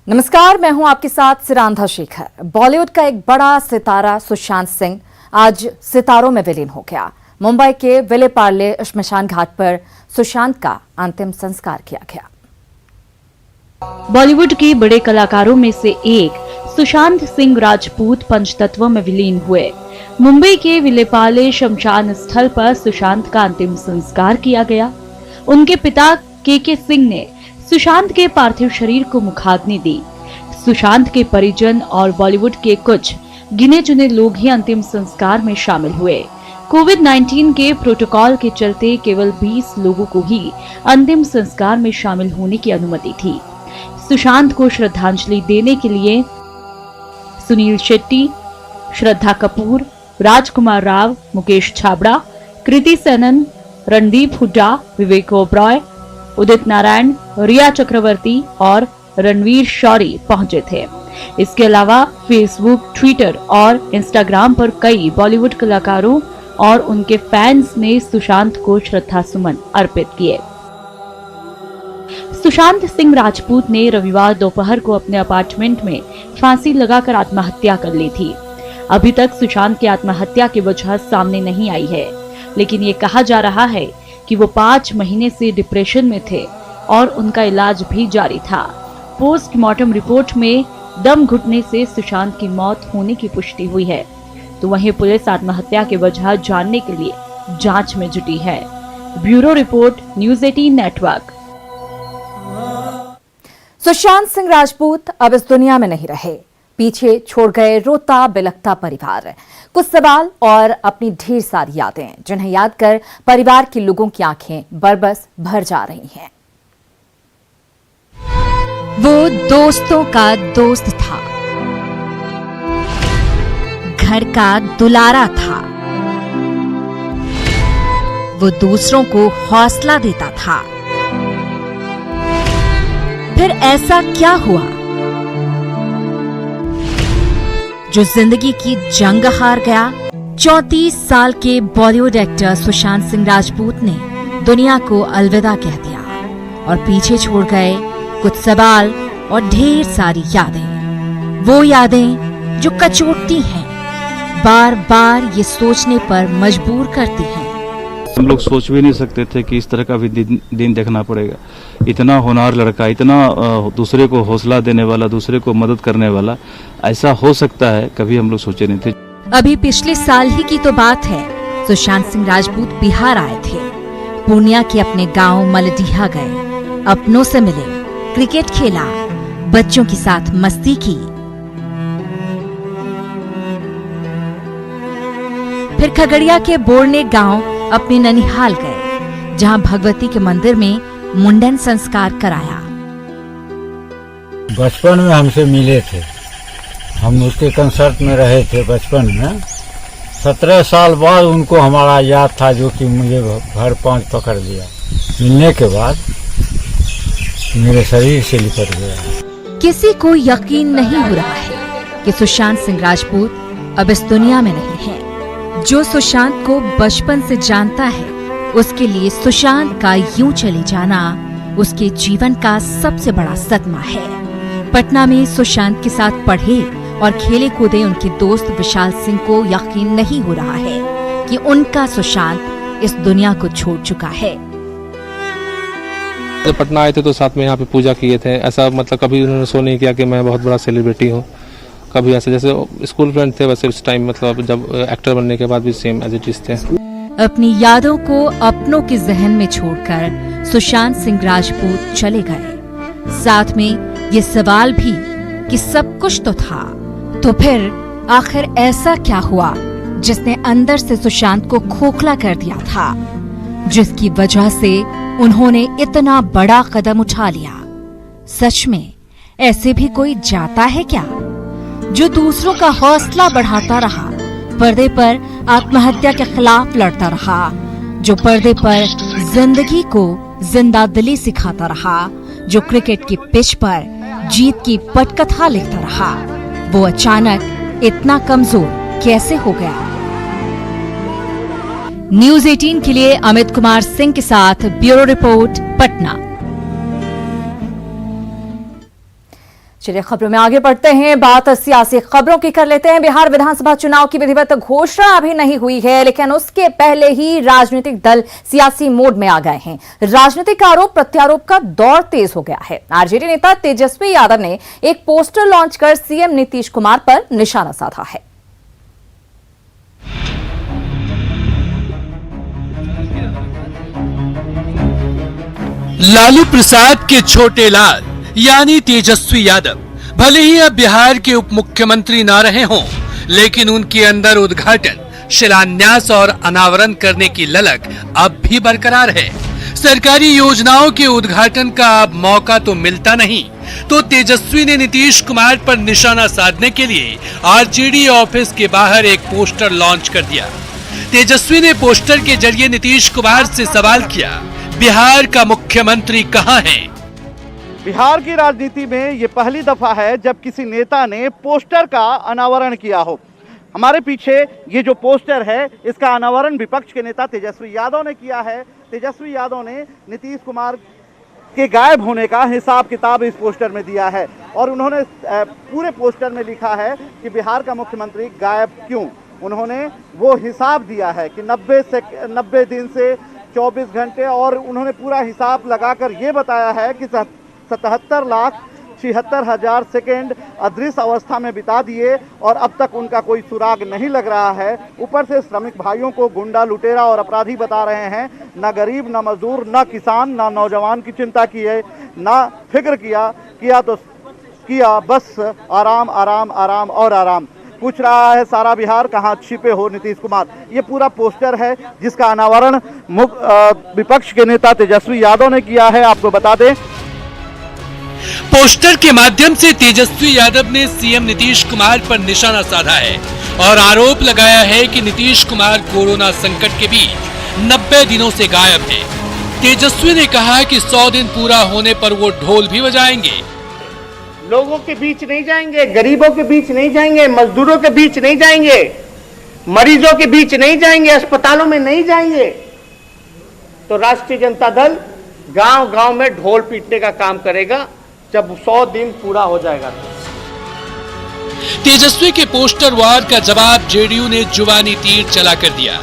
नमस्कार, मैं हूं आपके साथ सिरांधा शेखर। बॉलीवुड का एक बड़ा सितारा सुशांत सिंह आज सितारों में विलीन हो गया। मुंबई के विले पार्ले श्मशान घाट पर सुशांत का अंतिम संस्कार किया गया। बॉलीवुड के बड़े कलाकारों में से एक सुशांत सिंह राजपूत पंचतत्व में विलीन हुए। मुंबई के विलेपार्ले शमशान स्थल पर सुशांत का अंतिम संस्कार किया गया। उनके पिता के सिंह ने सुशांत के पार्थिव शरीर को मुखाग्नि दी। सुशांत के परिजन और बॉलीवुड के कुछ गिने चुने लोग ही अंतिम संस्कार में शामिल हुए। कोविड-19 के प्रोटोकॉल के चलते केवल 20 लोगों को ही अंतिम संस्कार में शामिल होने की अनुमति थी। सुशांत को श्रद्धांजलि देने के लिए सुनील शेट्टी, श्रद्धा कपूर, राजकुमार राव, मुकेश छाबड़ा, कृति सेनन, रणदीप हुड्डा, विवेक ओबरॉय, उदित नारायण, रिया चक्रवर्ती और रणवीर शौरी पहुंचे थे। इसके अलावा फेसबुक, ट्विटर और इंस्टाग्राम पर कई बॉलीवुड कलाकारों और उनके फैंस ने सुशांत को श्रद्धा सुमन अर्पित किए। सुशांत सिंह राजपूत ने रविवार दोपहर को अपने अपार्टमेंट में फांसी लगाकर आत्महत्या कर ली थी। अभी तक सुशांत की आत्महत्या की वजह सामने नहीं आई है, लेकिन ये कहा जा रहा है कि वो 5 महीने से डिप्रेशन में थे और उनका इलाज भी जारी था। पोस्टमार्टम रिपोर्ट में दम घुटने से सुशांत की मौत होने की पुष्टि हुई है, तो वहीं पुलिस आत्महत्या की वजह जानने के लिए जांच में जुटी है। Bureau report, news 18 network. Sushant Singh Rajput अब इस दुनिया में नहीं रहे। पीछे छोड़ गए रोता बिलखता परिवार, कुछ सवाल और अपनी ढेर सारी यादें, जिन्हें याद कर परिवार के लोगों की आंखें बरबस भर जा रही हैं। वो दोस्तों का दोस्त था, घर का दुलारा था, वो दूसरों को हौसला देता था। फिर ऐसा क्या हुआ जो जिंदगी की जंग हार गया? 34 साल के बॉलीवुड एक्टर सुशांत सिंह राजपूत ने दुनिया को अलविदा कह दिया और पीछे छोड़ गए कुछ सवाल और ढेर सारी यादें। वो यादें जो कचोटती हैं, बार बार ये सोचने पर मजबूर करती हैं। हम लोग सोच भी नहीं सकते थे कि इस तरह का भी दिन देखना पड़ेगा। इतना होनहार लड़का, इतना दूसरे को हौसला देने वाला, दूसरे को मदद करने वाला, ऐसा हो सकता है, कभी हम लोग सोचे नहीं थे। अभी पिछले साल ही की तो बात है, सुशांत सिंह राजपूत बिहार आए थे। पूर्णिया के अपने गांव मलडीहा गए, अपनों से मिले, क्रिकेट खेला, बच्चों के साथ मस्ती की। फिर खगड़िया के बोरने गांव अपने ननिहाल गए, जहां भगवती के मंदिर में मुंडन संस्कार कराया। बचपन में हमसे मिले थे, हम उसके कंसर्ट में रहे थे बचपन में। 17 साल बाद उनको हमारा याद था, जो कि मुझे भर पांच पकड़ लिया। मिलने के बाद मेरे शरीर से लिपट गया। किसी को यकीन नहीं हो रहा है कि सुशांत सिंह राजपूत अब इस दुनिया में नहीं है। जो सुशांत को बचपन से जानता है, उसके लिए सुशांत का यूं चले जाना उसके जीवन का सबसे बड़ा सदमा है। पटना में सुशांत के साथ पढ़े और खेले कूदे उनके दोस्त विशाल सिंह को यकीन नहीं हो रहा है कि उनका सुशांत इस दुनिया को छोड़ चुका है। जब पटना आए थे तो साथ में यहाँ पे पूजा किए थे। ऐसा मतलब कभी उन्होंने शो नहीं किया कि मैं बहुत बड़ा सेलिब्रिटी हूँ। कभी ऐसे जैसे स्कूल फ्रेंड थे वैसे उस टाइम, मतलब जब एक्टर बनने के बाद भी सेम एज इट इज थे। अपनी यादों को अपनों के जहन में छोड़कर सुशांत सिंह राजपूत चले गए। साथ में ये सवाल भी कि सब कुछ तो था, तो फिर आखिर ऐसा क्या हुआ जिसने अंदर से सुशांत को खोखला कर दिया था, जिसकी वजह से उन्होंने इतना बड़ा कदम उठा लिया? सच में ऐसे भी कोई जाता है क्या, जो दूसरों का हौसला बढ़ाता रहा, पर्दे पर आत्महत्या के खिलाफ लड़ता रहा, जो पर्दे पर जिंदगी को जिंदा दिली सिखाता रहा, जो क्रिकेट की पिच पर जीत की पटकथा लिखता रहा, वो अचानक इतना कमजोर कैसे हो गया? न्यूज़ 18 के लिए अमित कुमार सिंह के साथ ब्यूरो रिपोर्ट, पटना। चलिए खबरों में आगे बढ़ते हैं। बात सियासी खबरों की कर लेते हैं। बिहार विधानसभा चुनाव की विधिवत घोषणा अभी नहीं हुई है, लेकिन उसके पहले ही राजनीतिक दल सियासी मोड में आ गए हैं। राजनीतिक आरोप प्रत्यारोप का दौर तेज हो गया है। आरजेडी नेता तेजस्वी यादव ने एक पोस्टर लॉन्च कर सीएम नीतीश कुमार पर निशाना साधा है। लालू प्रसाद के छोटे लाल यानी तेजस्वी यादव भले ही अब बिहार के उप मुख्यमंत्री ना रहे हों, लेकिन उनके अंदर उद्घाटन, शिलान्यास और अनावरण करने की ललक अब भी बरकरार है। सरकारी योजनाओं के उद्घाटन का अब मौका तो मिलता नहीं, तो तेजस्वी ने नीतीश कुमार पर निशाना साधने के लिए आरजेडी ऑफिस के बाहर एक पोस्टर लॉन्च कर दिया। तेजस्वी ने पोस्टर के जरिए नीतीश कुमार से सवाल किया, बिहार का मुख्यमंत्री कहां है? बिहार की राजनीति में ये पहली दफा है जब किसी नेता ने पोस्टर का अनावरण किया हो। हमारे पीछे ये जो पोस्टर है, इसका अनावरण विपक्ष के नेता तेजस्वी यादव ने किया है। तेजस्वी यादव ने नीतीश कुमार के गायब होने का हिसाब किताब इस पोस्टर में दिया है और उन्होंने पूरे पोस्टर में लिखा है कि बिहार का मुख्यमंत्री गायब क्यों। उन्होंने वो हिसाब दिया है कि 90 दिन से 24 घंटे, और उन्होंने पूरा हिसाब लगाकर ये बताया है कि 77,76,000 सेकेंड अदृश्य अवस्था में बिता दिए और अब तक उनका कोई सुराग नहीं लग रहा है। ऊपर से श्रमिक भाइयों को गुंडा, लुटेरा और अपराधी बता रहे हैं। न गरीब, न मजदूर, न किसान, न नौजवान की चिंता की है, न फिक्र किया तो किया बस आराम आराम आराम और आराम। पूछ रहा है सारा बिहार कहाँ छिपे हो नीतीश कुमार। ये पूरा पोस्टर है जिसका अनावरण विपक्ष के नेता तेजस्वी यादव ने किया है। आपको बता दें, पोस्टर के माध्यम से तेजस्वी यादव ने सीएम नीतीश कुमार पर निशाना साधा है और आरोप लगाया है कि नीतीश कुमार कोरोना संकट के बीच 90 दिनों से गायब है। तेजस्वी ने कहा कि 100 दिन पूरा होने पर वो ढोल भी बजाएंगे। लोगों के बीच नहीं जाएंगे, गरीबों के बीच नहीं जाएंगे, मजदूरों के बीच नहीं जाएंगे, मरीजों के बीच नहीं जाएंगे, अस्पतालों में नहीं जाएंगे। तो राष्ट्रीय जनता दल गांव-गांव में ढोल पीटने का काम करेगा जब 100 दिन पूरा हो जाएगा। तेजस्वी के पोस्टर वार का जवाब जेडीयू ने जुबानी तीर चला कर दिया,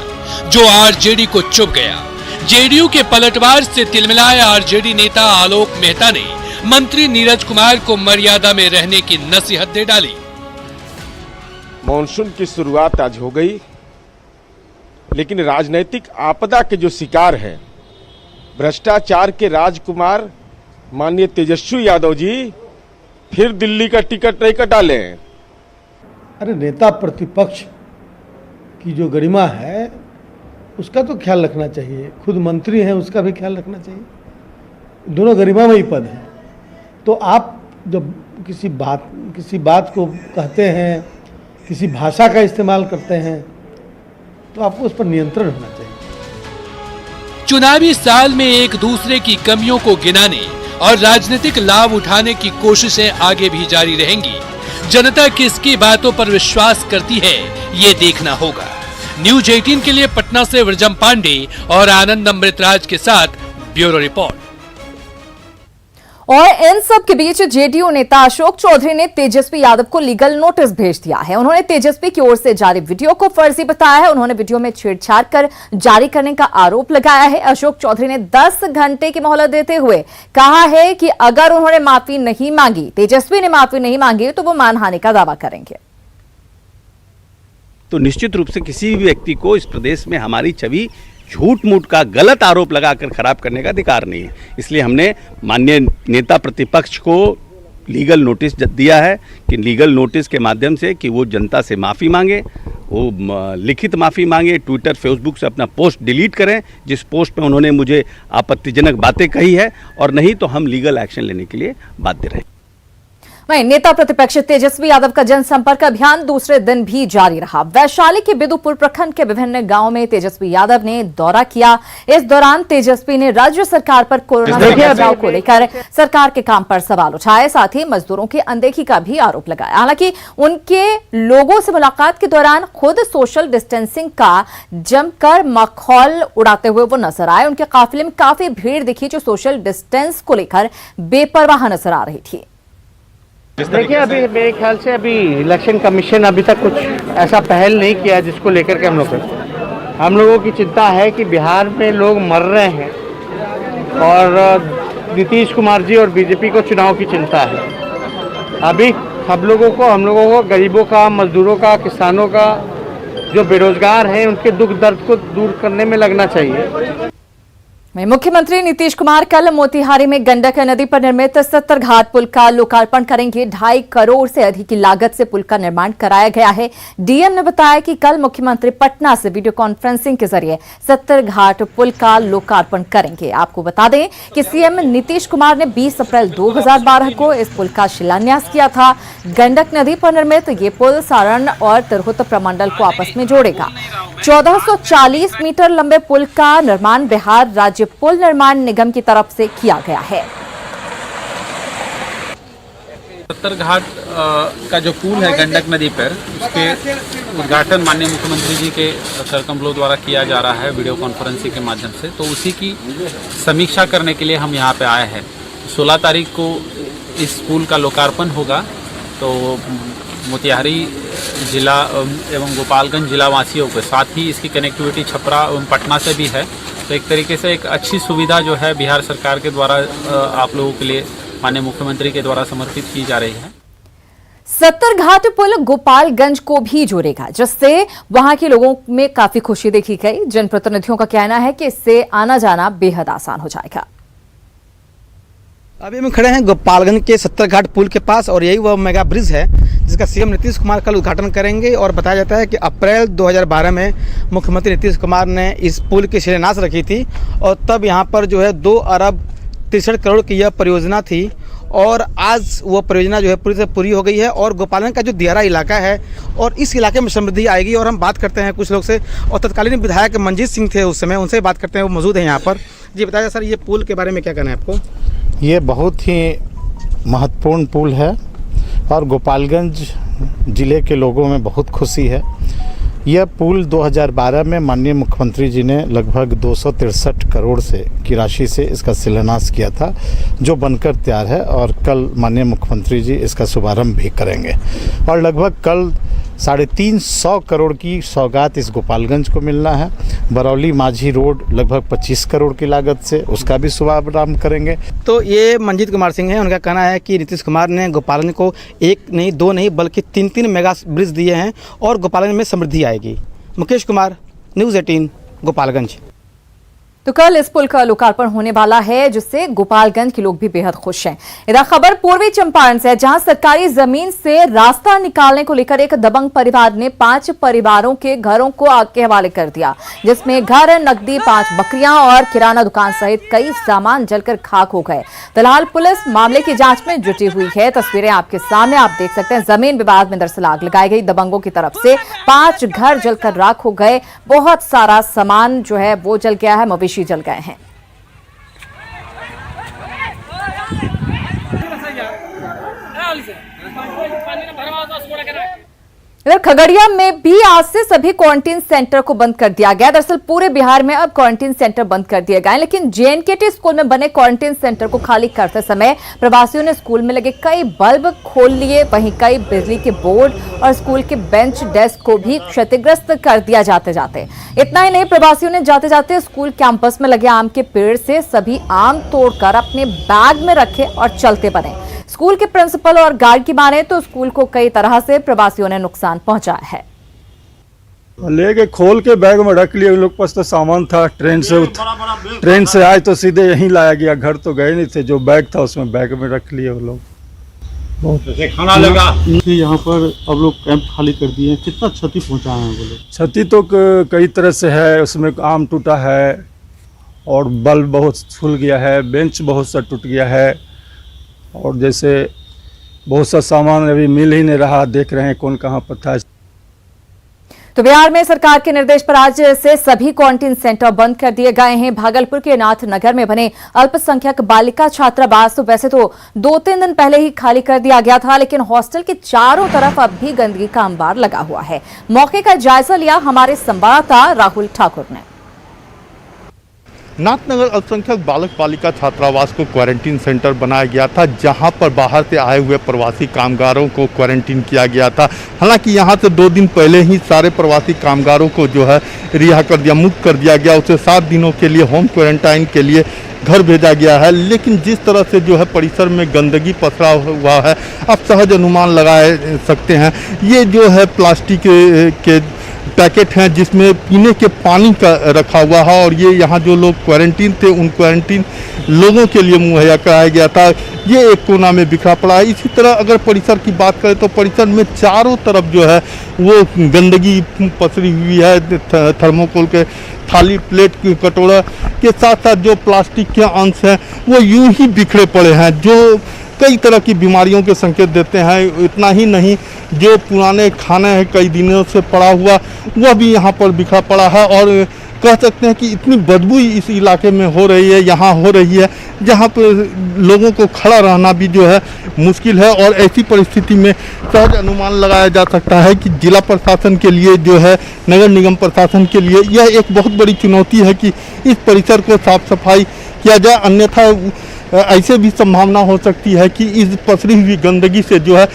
जो आरजेडी को चुभ गया। जेडीयू के पलटवार से तिलमिलाए आरजेडी नेता आलोक मेहता ने मंत्री नीरज कुमार को मर्यादा में रहने की नसीहत दे डाली। मॉनसून की शुरुआत आज हो गई, लेकिन राजनीतिक आपदा के जो शिकार हैं, भ्रष्टाचार के राजकुमार माननीय तेजस्वी यादव जी फिर दिल्ली का टिकट नहीं कटा लें। अरे नेता प्रतिपक्ष की जो गरिमा है उसका तो ख्याल रखना चाहिए, खुद मंत्री हैं उसका भी ख्याल रखना चाहिए। दोनों गरिमामयी पद हैं। तो आप जब किसी बात को कहते हैं, किसी भाषा का इस्तेमाल करते हैं, तो आपको उस पर नियंत्रण होना चाहिए। चुनावी साल में एक दूसरे की कमियों को गिनाने और राजनीतिक लाभ उठाने की कोशिशें आगे भी जारी रहेंगी। जनता किसकी बातों पर विश्वास करती है, ये देखना होगा। न्यूज 18 के लिए पटना से विरजम पांडे और आनंद अमृतराज के साथ ब्यूरो रिपोर्ट। और इन सब के बीच जेडीयू नेता अशोक चौधरी ने तेजस्वी यादव को लीगल नोटिस भेज दिया है। उन्होंने तेजस्वी की ओर से जारी वीडियो को फर्जी बताया है। उन्होंने वीडियो में छेड़छाड़ कर जारी करने का आरोप लगाया है। अशोक चौधरी ने 10 घंटे की मोहलत देते हुए कहा है कि अगर उन्होंने माफी नहीं मांगी, तेजस्वी ने माफी नहीं मांगी, तो वो मानहानि का दावा करेंगे। तो निश्चित रूप से किसी भी व्यक्ति को इस प्रदेश में हमारी छवि झूठ मूठ का गलत आरोप लगाकर खराब करने का अधिकार नहीं है। इसलिए हमने माननीय नेता प्रतिपक्ष को लीगल नोटिस दिया है कि लीगल नोटिस के माध्यम से कि वो जनता से माफ़ी मांगे, वो लिखित माफ़ी मांगे, ट्विटर फेसबुक से अपना पोस्ट डिलीट करें जिस पोस्ट में उन्होंने मुझे आपत्तिजनक बातें कही है, और नहीं तो हम लीगल एक्शन लेने के लिए बाध्य रहें। वहीं नेता प्रतिपक्ष तेजस्वी यादव का जनसंपर्क अभियान दूसरे दिन भी जारी रहा। वैशाली के बिदुपुर प्रखंड के विभिन्न गांवों में तेजस्वी यादव ने दौरा किया। इस दौरान तेजस्वी ने राज्य सरकार पर कोरोना से बचाव को लेकर सरकार के काम पर सवाल उठाए, साथ ही मजदूरों की अनदेखी का भी आरोप लगाया। हालांकि उनके लोगों से मुलाकात के दौरान खुद सोशल डिस्टेंसिंग का जमकर मखौल उड़ाते हुए वो नजर आए। उनके काफिले में काफी भीड़ दिखी जो सोशल डिस्टेंस को लेकर बेपरवाह नजर आ रही थी। देखिए, अभी मेरे ख्याल से अभी इलेक्शन कमीशन अभी तक कुछ ऐसा पहल नहीं किया जिसको लेकर के हम लोगों की चिंता है कि बिहार में लोग मर रहे हैं और नीतीश कुमार जी और बीजेपी को चुनाव की चिंता है। अभी हम लोगों को गरीबों का, मजदूरों का, किसानों का, जो बेरोजगार हैं उनके दुख दर्द को दूर करने में लगना चाहिए। मुख्यमंत्री नीतीश कुमार कल मोतिहारी में गंडक नदी पर निर्मित 70 घाट पुल का लोकार्पण करेंगे। 2.5 करोड़ से अधिक की लागत से पुल का निर्माण कराया गया है। डीएम ने बताया कि कल मुख्यमंत्री पटना से वीडियो कॉन्फ्रेंसिंग के जरिए 70 घाट पुल का लोकार्पण करेंगे। आपको बता दें कि सीएम नीतीश कुमार ने 20 अप्रैल 2012 को इस पुल का शिलान्यास किया था। गंडक नदी पर निर्मित ये पुल सारण और तिरहुत प्रमंडल को आपस में जोड़ेगा। 1440 मीटर लंबे पुल का निर्माण बिहार राज्य पुल निर्माण निगम की तरफ से किया गया है। 70 घाट का जो पुल है गंडक नदी पर, उसके उद्घाटन माननीय मुख्यमंत्री जी के सरकमलों द्वारा किया जा रहा है वीडियो कॉन्फ्रेंसिंग के माध्यम से। तो उसी की समीक्षा करने के लिए हम यहाँ पे आए हैं। 16 तारीख को इस पुल का लोकार्पण होगा। तो मोतिहारी जिला एवं गोपालगंज जिला वासियों के साथ ही इसकी कनेक्टिविटी छपरा एवं पटना से भी है। तो एक तरीके से एक अच्छी सुविधा जो है बिहार सरकार के द्वारा आप लोगों के लिए माननीय मुख्यमंत्री के द्वारा समर्पित की जा रही है। 70 घाट पुल गोपालगंज को भी जोड़ेगा, जिससे वहां के लोगों में काफी खुशी देखी गई। जनप्रतिनिधियों का कहना है कि इससे आना जाना बेहद आसान हो जाएगा। अभी हम खड़े हैं गोपालगंज के 70 घाट पुल के पास और यही वह मेगा ब्रिज है जिसका सीएम नीतीश कुमार कल उद्घाटन करेंगे। और बताया जाता है कि अप्रैल 2012 में मुख्यमंत्री नीतीश कुमार ने इस पुल की शिलान्यास रखी थी और तब यहाँ पर जो है 2 अरब 63 करोड़ की यह परियोजना थी। और आज वो परियोजना जो है पूरी से पूरी हो गई है और गोपालगंज का जो दियारा इलाका है और इस इलाके में समृद्धि आएगी। और हम बात करते हैं कुछ लोग से और तत्कालीन विधायक मंजीत सिंह थे उस समय, उनसे बात करते हैं, वो मौजूद हैं यहाँ पर। जी बताइए सर, ये पुल के बारे में क्या कहना है आपको? ये बहुत ही महत्वपूर्ण पुल है और गोपालगंज ज़िले के लोगों में बहुत खुशी है। यह पुल 2012 में माननीय मुख्यमंत्री जी ने लगभग 263 करोड़ से की राशि से इसका शिलान्यास किया था, जो बनकर तैयार है और कल माननीय मुख्यमंत्री जी इसका शुभारंभ भी करेंगे। और लगभग कल 350 करोड़ की सौगात इस गोपालगंज को मिलना है। बरौली माझी रोड लगभग 25 करोड़ की लागत से उसका भी शुभारंभ करेंगे। तो ये मंजीत कुमार सिंह हैं, उनका कहना है कि नीतीश कुमार ने गोपालगंज को 1 नहीं 2 नहीं बल्कि 3 मेगा ब्रिज दिए हैं और गोपालगंज में समृद्धि आएगी। मुकेश कुमार, न्यूज़ 18 गोपालगंज। तो कल इस पुल का लोकार्पण होने वाला है, जिससे गोपालगंज के लोग भी बेहद खुश हैं। इधर खबर पूर्वी चंपारण से, जहां सरकारी जमीन से रास्ता निकालने को लेकर एक दबंग परिवार ने 5 परिवारों के घरों को आग के हवाले कर दिया, जिसमें घर, नकदी, 5 बकरियां और किराना दुकान सहित कई सामान जलकर खाक हो गए। फिलहाल पुलिस मामले की जांच में जुटी हुई है। तस्वीरें आपके सामने आप देख सकते हैं। जमीन विवाद में दरअसल आग लगाई गई। दबंगों की तरफ से 5 घर जलकर राख हो गए। बहुत सारा सामान जो है वो जल गया है, मवेशी जल गए हैं। इधर खगड़िया में भी आज से सभी क्वारंटीन सेंटर को बंद कर दिया गया। दरअसल पूरे बिहार में अब क्वारंटीन सेंटर बंद कर दिए गए, लेकिन जेएनकेटी स्कूल में बने क्वारंटीन सेंटर को खाली करते समय प्रवासियों ने स्कूल में लगे कई बल्ब खोल लिए। वहीं कई बिजली के बोर्ड और स्कूल के बेंच डेस्क को भी क्षतिग्रस्त कर दिया जाते जाते। इतना ही नहीं, प्रवासियों ने जाते जाते स्कूल कैंपस में लगे आम के पेड़ से सभी आम तोड़कर अपने बैग में रखे और चलते बने। स्कूल के प्रिंसिपल और गार्ड की माने तो स्कूल को कई तरह से प्रवासियों ने नुकसान पहुंचाया है। लेके खोल के बैग में रख लिया। उन लोग पास तो सामान था, ट्रेन से आए तो सीधे यहीं लाया गया, घर तो गए नहीं थे। जो बैग था उसमें बैग में रख लिए वो लोग। बहुत खाना लगा यहाँ पर। अब लोग कैंप खाली कर दिए। कितना क्षति पहुंचा है वो लोग? क्षति तो कई तरह से है। उसमें आम टूटा है और बल्ब बहुत फूल गया है, बेंच बहुत सा टूट गया है और जैसे बहुत सा सामान अभी मिल ही नहीं रहा। देख रहे हैं कौन कहाँ पर था। तो बिहार में सरकार के निर्देश पर आज से सभी क्वारंटीन सेंटर बंद कर दिए गए हैं। भागलपुर के नाथनगर में बने अल्पसंख्यक बालिका छात्रावास तो वैसे तो 2-3 दिन पहले ही खाली कर दिया गया था, लेकिन हॉस्टल के चारों तरफ अब भी गंदगी का अंबार लगा हुआ है। मौके का जायजा लिया हमारे संवाददाता राहुल ठाकुर ने। नाथनगर अल्पसंख्यक बालक बालिका छात्रावास को क्वारंटीन सेंटर बनाया गया था, जहां पर बाहर से आए हुए प्रवासी कामगारों को क्वारंटीन किया गया था। हालांकि यहां से 2 दिन पहले ही सारे प्रवासी कामगारों को जो है रिहा कर दिया, मुक्त कर दिया गया। उसे 7 दिनों के लिए होम क्वारंटाइन के लिए घर भेजा गया है। लेकिन जिस तरह से जो है परिसर में गंदगी पसरा हुआ है, आप सहज अनुमान लगा सकते हैं। ये जो है प्लास्टिक के पैकेट हैं जिसमें पीने के पानी का रखा हुआ है, और ये यहाँ जो लोग क्वारंटीन थे उन क्वारंटीन लोगों के लिए मुहैया कराया गया था। ये एक कोना में बिखरा पड़ा है। इसी तरह अगर परिसर की बात करें तो परिसर में चारों तरफ जो है वो गंदगी पसरी हुई है। थर्मोकोल के थाली, प्लेट, कटोरा के साथ साथ जो प्लास्टिक के अंश हैं वो यूं ही बिखरे पड़े हैं, जो कई तरह की बीमारियों के संकेत देते हैं। इतना ही नहीं, जो पुराने खाने हैं कई दिनों से पड़ा हुआ वह भी यहाँ पर बिखरा पड़ा है, और कह सकते हैं कि इतनी बदबू इस इलाके में हो रही है, यहाँ हो रही है, जहाँ पर लोगों को खड़ा रहना भी जो है मुश्किल है। और ऐसी परिस्थिति में सहज अनुमान लगाया जा सकता है कि जिला प्रशासन के लिए जो है, नगर निगम प्रशासन के लिए यह एक बहुत बड़ी चुनौती है कि इस परिसर को साफ सफाई किया जाए। अन्यथा ऐसे भी संभावना हो सकती है कि इस पसरी हुई गंदगी से जो है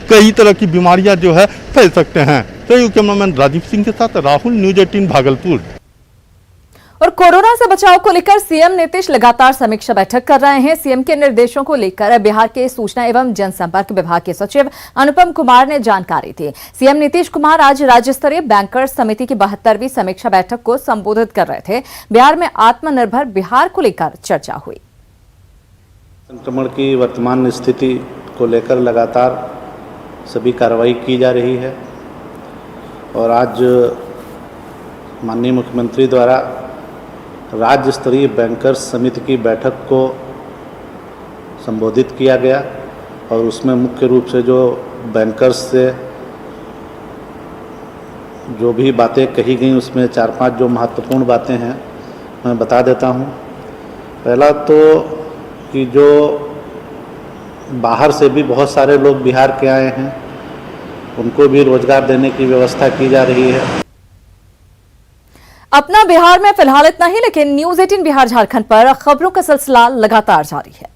कई तरह की बीमारियां जो है फैल सकते हैं। तो कैमरामैन राजीव सिंह के साथ राहुल, न्यूज 18 भागलपुर। और कोरोना से बचाव को लेकर सीएम नीतीश लगातार समीक्षा बैठक कर रहे हैं। सीएम के निर्देशों को लेकर बिहार के सूचना एवं जनसंपर्क विभाग के सचिव अनुपम कुमार ने जानकारी दी। सीएम नीतीश कुमार आज राज्य स्तरीय बैंकर्स समिति की 72वीं समीक्षा बैठक को संबोधित कर रहे थे। बिहार में आत्मनिर्भर बिहार को लेकर चर्चा हुई। संक्रमण की वर्तमान स्थिति को लेकर लगातार सभी कार्रवाई की जा रही है, और आज माननीय मुख्यमंत्री द्वारा राज्य स्तरीय बैंकर्स समिति की बैठक को संबोधित किया गया, और उसमें मुख्य रूप से जो बैंकर्स से जो भी बातें कही गई उसमें 4-5 जो महत्वपूर्ण बातें हैं मैं बता देता हूं। पहला तो कि जो बाहर से भी बहुत सारे लोग बिहार के आए हैं, उनको भी रोजगार देने की व्यवस्था की जा रही है। अपना बिहार में फिलहाल इतना ही, लेकिन न्यूज 18 बिहार झारखंड पर खबरों का सिलसिला लगातार जारी है।